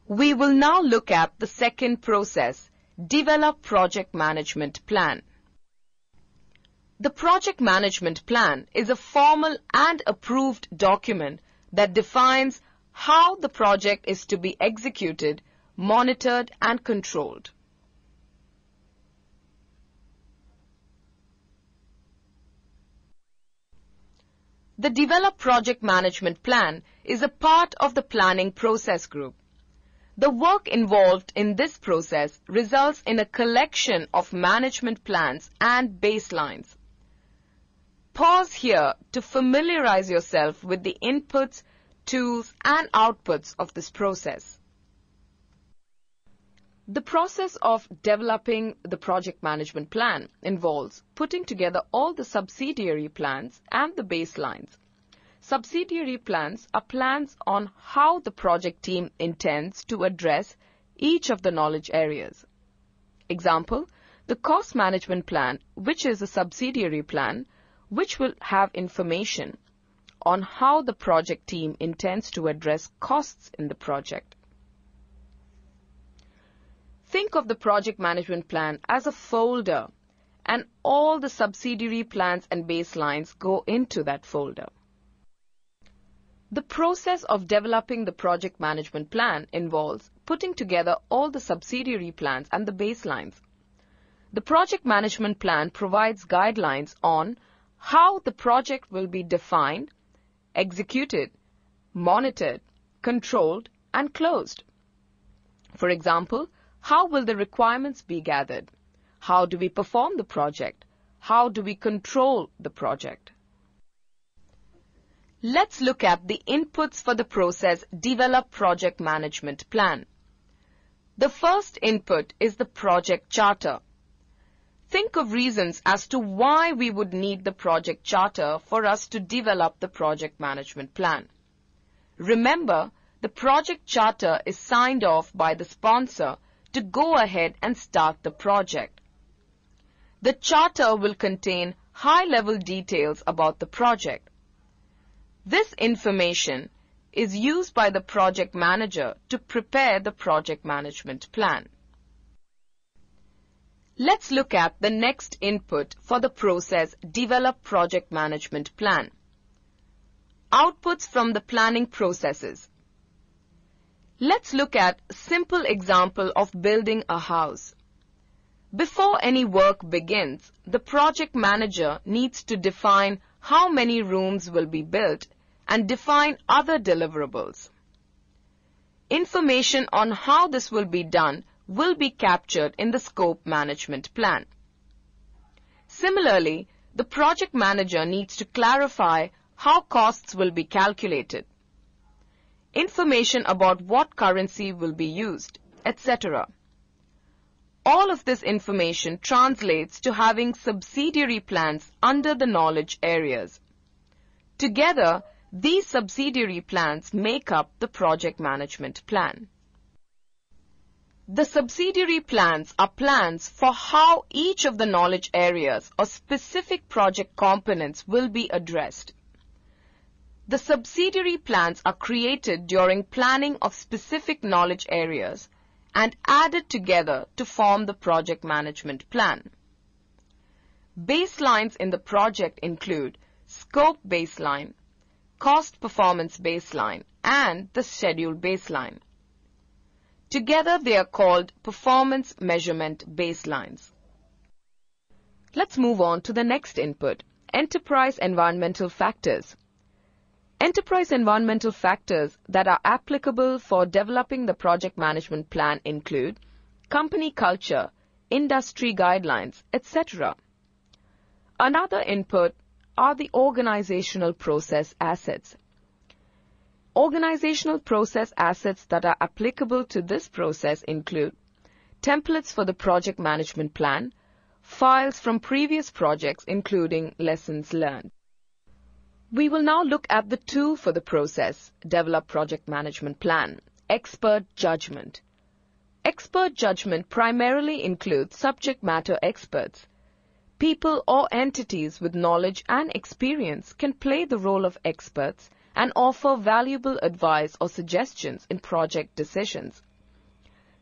We will now look at the second process, Develop Project Management Plan. The Project Management Plan is a formal and approved document that defines how the project is to be executed, monitored, and controlled. The Develop Project Management Plan is a part of the planning process group. The work involved in this process results in a collection of management plans and baselines. Pause here to familiarize yourself with the inputs, tools, and outputs of this process. The process of developing the project management plan involves putting together all the subsidiary plans and the baselines. Subsidiary plans are plans on how the project team intends to address each of the knowledge areas. Example, the cost management plan, which is a subsidiary plan, which will have information on how the project team intends to address costs in the project. Think of the project management plan as a folder, and all the subsidiary plans and baselines go into that folder. The process of developing the project management plan involves putting together all the subsidiary plans and the baselines. The project management plan provides guidelines on how the project will be defined, executed, monitored, controlled, and closed. For example, how will the requirements be gathered? How do we perform the project? How do we control the project? Let's look at the inputs for the process Develop Project Management Plan. The first input is the project charter. Think of reasons as to why we would need the project charter for us to develop the project management plan. Remember, the project charter is signed off by the sponsor to go ahead and start the project. The charter will contain high-level details about the project. This information is used by the project manager to prepare the project management plan. Let's look at the next input for the process Develop Project Management Plan. Outputs from the planning processes. Let's look at a simple example of building a house. Before any work begins, the project manager needs to define how many rooms will be built and define other deliverables. Information on how this will be done will be captured in the scope management plan. Similarly, the project manager needs to clarify how costs will be calculated, information about what currency will be used, etc. All of this information translates to having subsidiary plans under the knowledge areas. Together, these subsidiary plans make up the project management plan. The subsidiary plans are plans for how each of the knowledge areas or specific project components will be addressed. The subsidiary plans are created during planning of specific knowledge areas and added together to form the project management plan. Baselines in the project include scope baseline, cost performance baseline, and the schedule baseline. Together they are called performance measurement baselines. Let's move on to the next input, enterprise environmental factors. Enterprise environmental factors that are applicable for developing the project management plan include company culture, industry guidelines, etc. Another input are the organizational process assets. Organizational process assets that are applicable to this process include templates for the project management plan, files from previous projects including lessons learned. We will now look at the tool for the process, Develop Project Management Plan, Expert Judgment. Expert judgment primarily includes subject matter experts. People or entities with knowledge and experience can play the role of experts and offer valuable advice or suggestions in project decisions.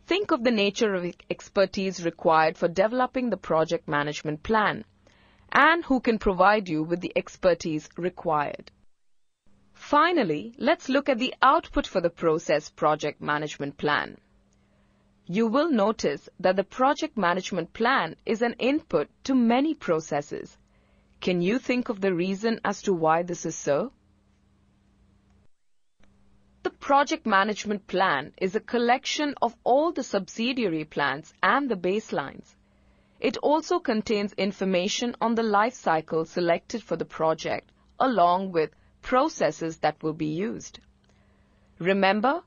Think of the nature of expertise required for developing the project management plan and who can provide you with the expertise required. Finally, let's look at the output for the process project management plan. You will notice that the project management plan is an input to many processes. Can you think of the reason as to why this is so? The project management plan is a collection of all the subsidiary plans and the baselines. It also contains information on the life cycle selected for the project, along with processes that will be used. Remember,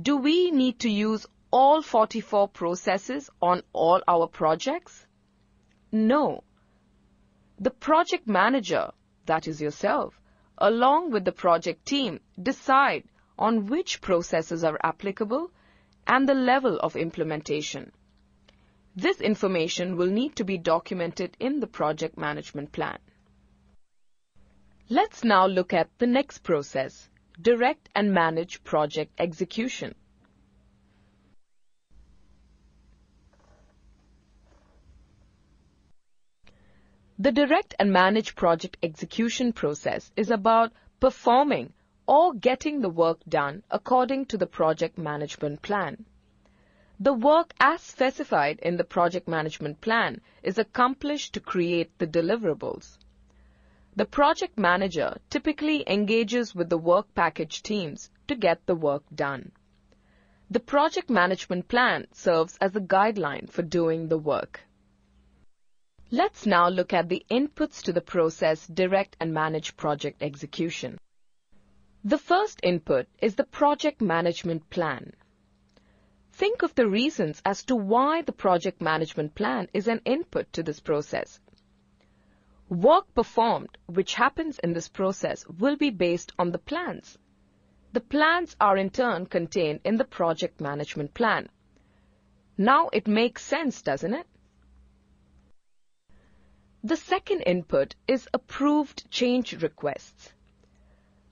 do we need to use all 44 processes on all our projects? No. The project manager, that is yourself, along with the project team, decide on which processes are applicable and the level of implementation. This information will need to be documented in the project management plan. Let's now look at the next process, direct and manage project execution. The direct and manage project execution process is about performing or getting the work done according to the project management plan. The work as specified in the project management plan is accomplished to create the deliverables. The project manager typically engages with the work package teams to get the work done. The project management plan serves as a guideline for doing the work. Let's now look at the inputs to the process direct and manage project execution. The first input is the project management plan. Think of the reasons as to why the project management plan is an input to this process. Work performed, which happens in this process, will be based on the plans. The plans are in turn contained in the project management plan. Now it makes sense, doesn't it? The second input is approved change requests.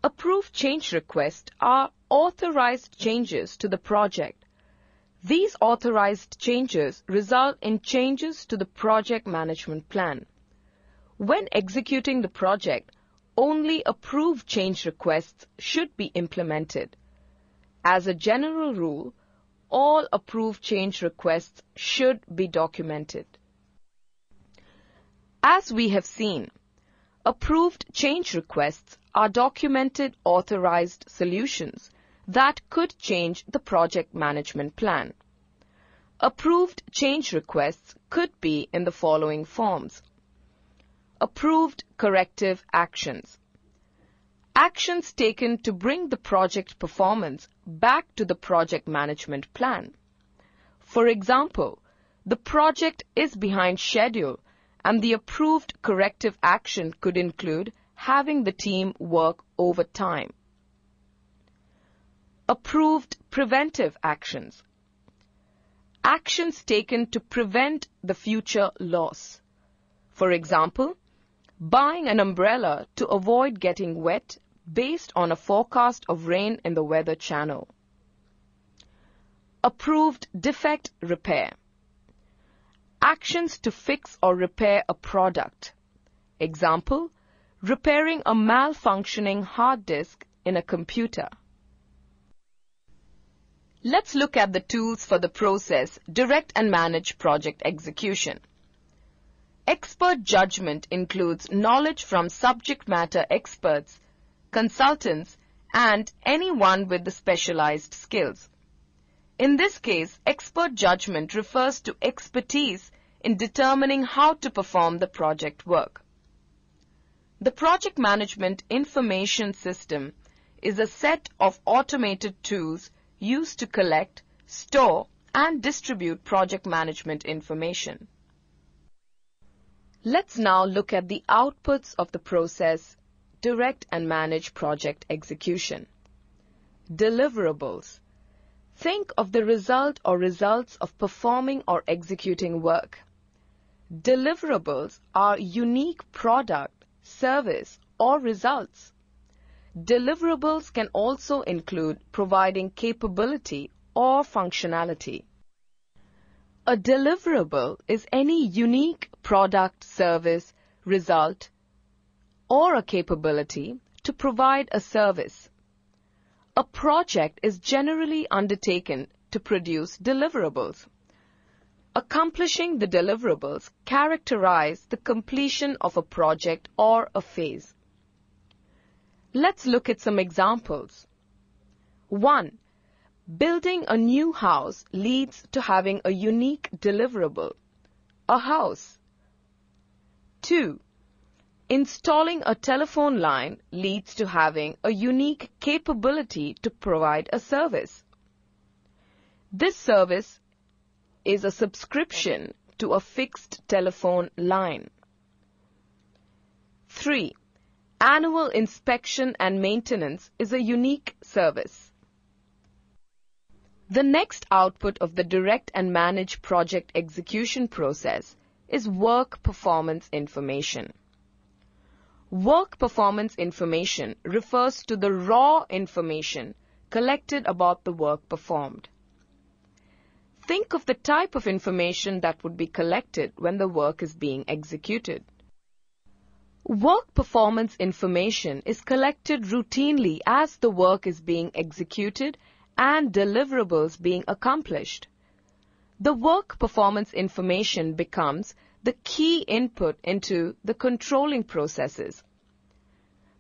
Approved change requests are authorized changes to the project. These authorized changes result in changes to the project management plan. When executing the project, only approved change requests should be implemented. As a general rule, all approved change requests should be documented. As we have seen, approved change requests are documented authorized solutions that could change the project management plan. Approved change requests could be in the following forms. Approved corrective actions. Actions taken to bring the project performance back to the project management plan. For example, the project is behind schedule and the approved corrective action could include having the team work overtime. Approved preventive actions. Actions taken to prevent the future loss. For example, buying an umbrella to avoid getting wet based on a forecast of rain in the Weather Channel. Approved defect repair. Actions to fix or repair a product. Example, repairing a malfunctioning hard disk in a computer. Let's look at the tools for the process direct and manage project execution. Expert judgment includes knowledge from subject matter experts, consultants, and anyone with the specialized skills. In this case, expert judgment refers to expertise in determining how to perform the project work. The project management information system is a set of automated tools used to collect, store, and distribute project management information. Let's now look at the outputs of the process direct and manage project execution. Deliverables. Think of the result or results of performing or executing work. Deliverables are unique product, service, or results. Deliverables can also include providing capability or functionality. A deliverable is any unique product, service, result, or a capability to provide a service. A project is generally undertaken to produce deliverables. Accomplishing the deliverables characterize the completion of a project or a phase. Let's look at some examples. 1. Building a new house leads to having a unique deliverable, a house. 2. Installing a telephone line leads to having a unique capability to provide a service. This service is a subscription to a fixed telephone line. 3. Annual inspection and maintenance is a unique service. The next output of the direct and manage project execution process is work performance information. Work performance information refers to the raw information collected about the work performed. Think of the type of information that would be collected when the work is being executed. Work performance information is collected routinely as the work is being executed and deliverables being accomplished. The work performance information becomes the key input into the controlling processes.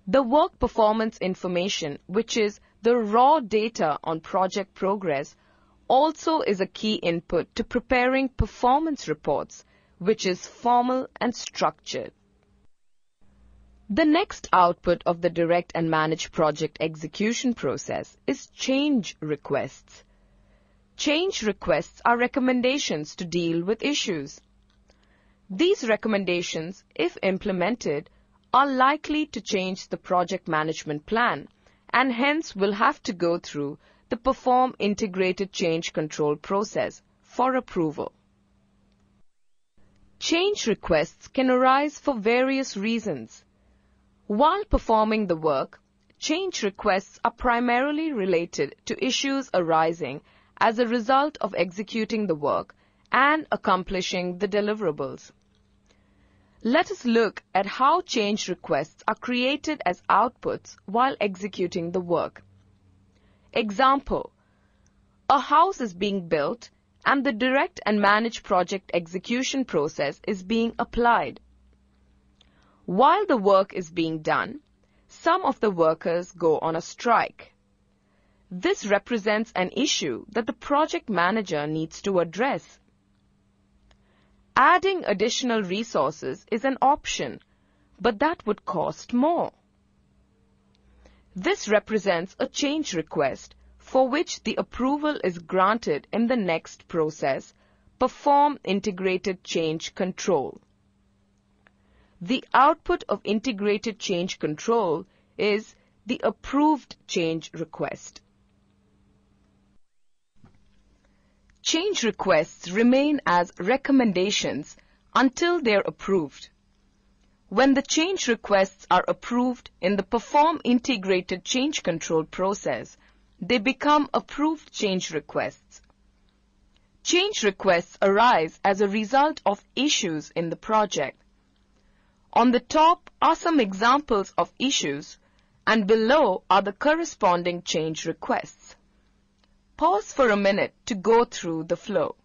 The work performance information, which is the raw data on project progress, also is a key input to preparing performance reports, which is formal and structured. The next output of the direct and manage project execution process is change requests. Change requests are recommendations to deal with issues. These recommendations, if implemented, are likely to change the project management plan and hence will have to go through the Perform Integrated Change Control process for approval. Change requests can arise for various reasons. While performing the work, change requests are primarily related to issues arising as a result of executing the work and accomplishing the deliverables. Let us look at how change requests are created as outputs while executing the work. Example: a house is being built and the direct and manage project execution process is being applied. While the work is being done, some of the workers go on a strike. This represents an issue that the project manager needs to address. Adding additional resources is an option, but that would cost more. This represents a change request for which the approval is granted in the next process, Perform Integrated Change Control. The output of Integrated Change Control is the approved change request. Change requests remain as recommendations until they are approved. When the change requests are approved in the Perform Integrated Change Control process, they become approved change requests. Change requests arise as a result of issues in the project. On the top are some examples of issues, and below are the corresponding change requests. Pause for a minute to go through the flow.